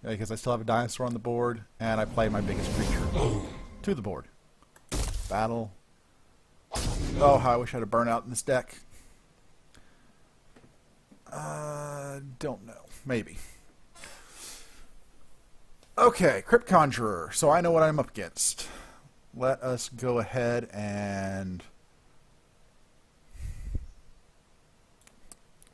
because I still have a dinosaur on the board, and I play my biggest creature to the board. Battle. Oh, how I wish I had a burnout in this deck. Don't know. Maybe. Okay, Crypt Conjurer. So I know what I'm up against. Let us go ahead and...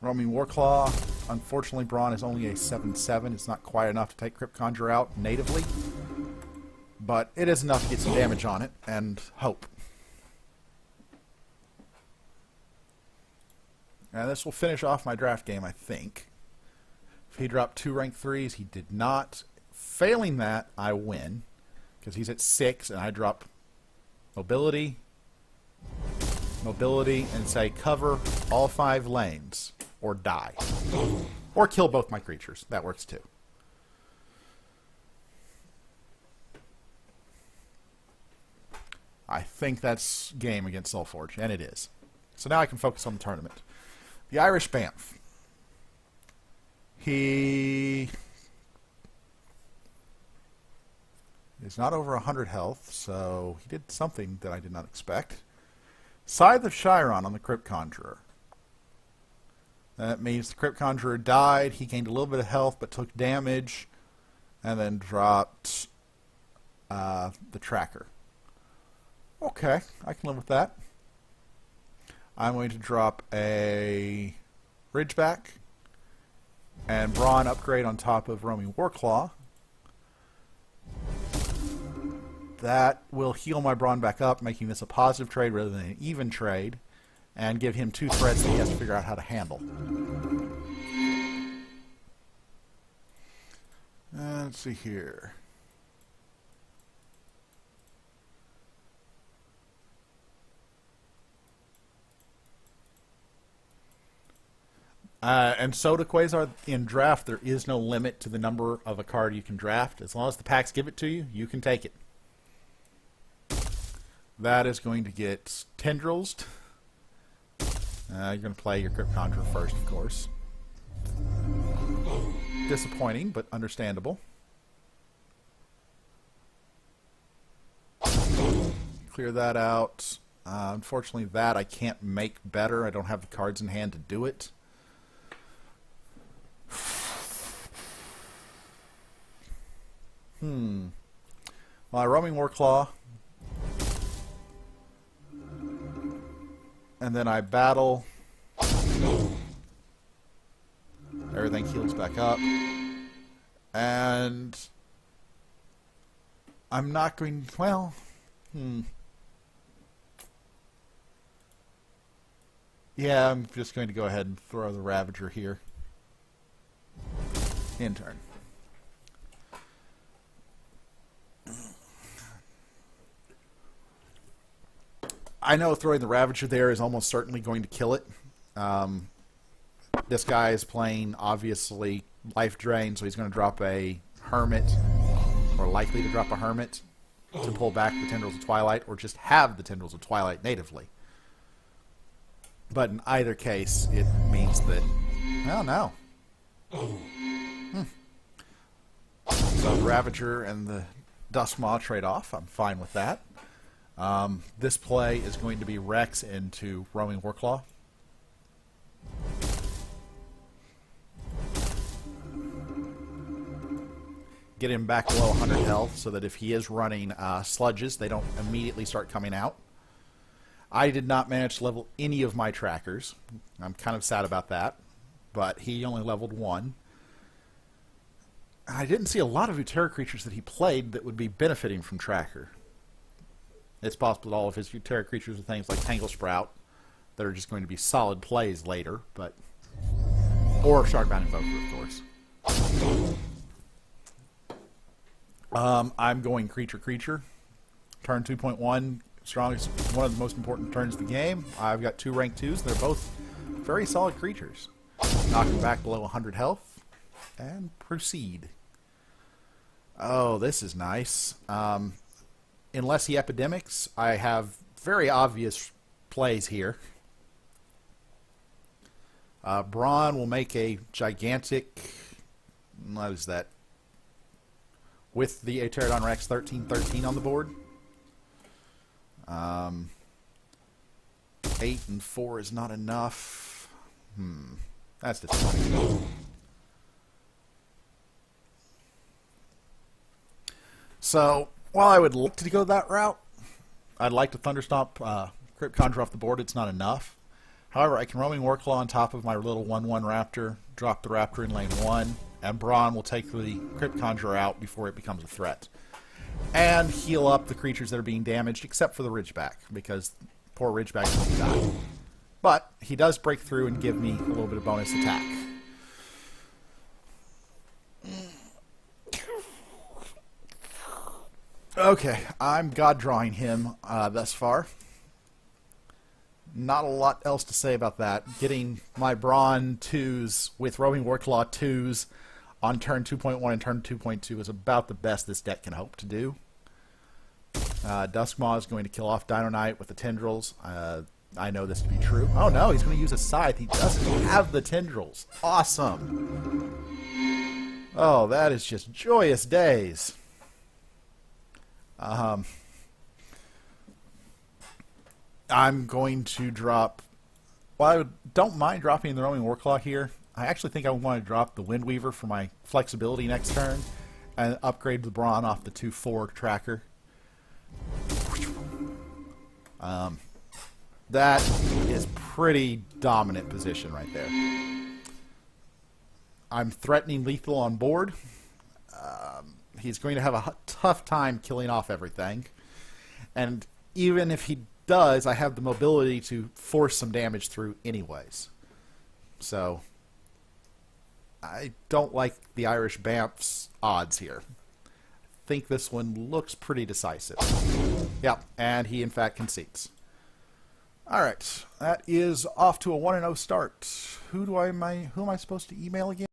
Roaming Warclaw. Unfortunately, Brawn is only a 7/7. It's not quite enough to take Crypt Conjurer out natively. But it is enough to get some damage on it, and hope. And this will finish off my draft game, I think. If he dropped 2 rank 3s, he did not. Failing that, I win. Because he's at 6, and I drop mobility, and say cover all 5 lanes, or die. Or kill both my creatures. That works too. I think that's game against Solforge, and it is. So now I can focus on the tournament. The Irish Banff. He is not over 100 health, so he did something that I did not expect. Scythe of Chiron on the Crypt Conjurer. That means the Crypt Conjurer died. He gained a little bit of health, but took damage, and then dropped the tracker. Okay, I can live with that. I'm going to drop a Ridgeback and Brawn upgrade on top of Roaming Warclaw. That will heal my Brawn back up, making this a positive trade rather than an even trade, and give him 2 threats that he has to figure out how to handle. Let's see here. And Soda Quasar, in draft, there is no limit to the number of a card you can draft. As long as the packs give it to you, you can take it. That is going to get Tendrils. You're going to play your Crypt Conjurer first, of course. Disappointing, but understandable. Clear that out. Unfortunately, that I can't make better. I don't have the cards in hand to do it. Well, I Roaming Warclaw. And then I battle. Everything heals back up. And I'm not going... Well... Yeah, I'm just going to go ahead and throw the Ravager here. In turn. I know throwing the Ravager there is almost certainly going to kill it. This guy is playing, obviously, Life Drain, so he's going to drop a Hermit, or likely to drop a Hermit, to pull back the Tendrils of Twilight, or just have the Tendrils of Twilight natively. But in either case, it means that... Well, no. So the Ravager and the Duskmaw trade off. I'm fine with that. This play is going to be Rex into Roaming Warclaw. Get him back below 100 health so that if he is running sludges, they don't immediately start coming out. I did not manage to level any of my trackers. I'm kind of sad about that, but he only leveled 1. I didn't see a lot of Utera creatures that he played that would be benefiting from tracker. It's possible that all of his Utera creatures are things like Tangle Sprout that are just going to be solid plays later, but... Or Sharkbound Invoker, of course. I'm going Creature. Turn 2.1, strongest, one of the most important turns of the game. I've got 2 rank 2s. They're both very solid creatures. Knock him back below 100 health, and proceed. Oh, this is nice. Unless he Epidemics, I have very obvious plays here. Brawn will make a gigantic... What is that? with the Pterodon Rex 1313 on the board. 8 and 4 is not enough. That's disappointing. So, while I would like to go that route, I'd like to Thunderstomp Crypt Conjure off the board. It's not enough. However, I can Roaming Warclaw on top of my little 1/1 Raptor, drop the Raptor in lane 1, and Brawn will take the Crypt Conjurer out before it becomes a threat. And heal up the creatures that are being damaged, except for the Ridgeback, because poor Ridgeback's going to die. But he does break through and give me a little bit of bonus attack. Okay, I'm God drawing him thus far. Not a lot else to say about that. Getting my Brawn 2s with Roaming Warclaw 2s on turn 2.1 and turn 2.2 is about the best this deck can hope to do. Duskmaw is going to kill off Dino Knight with the Tendrils. I know this to be true. Oh no, he's going to use a Scythe. He doesn't have the Tendrils. Awesome. Oh, that is just joyous days. I'm going to drop... Well, I don't mind dropping the Roaming Warclaw here. I actually think I want to drop the Windweaver for my flexibility next turn and upgrade the Brawn off the 2/4 tracker. That is pretty dominant position right there. I'm threatening lethal on board. He's going to have a tough time killing off everything. And even if he does, I have the mobility to force some damage through anyways. So, I don't like the Irish Bamf's odds here. I think this one looks pretty decisive. Yep, and he in fact concedes. Alright, that is off to a 1-0 start. Who am I supposed to email again?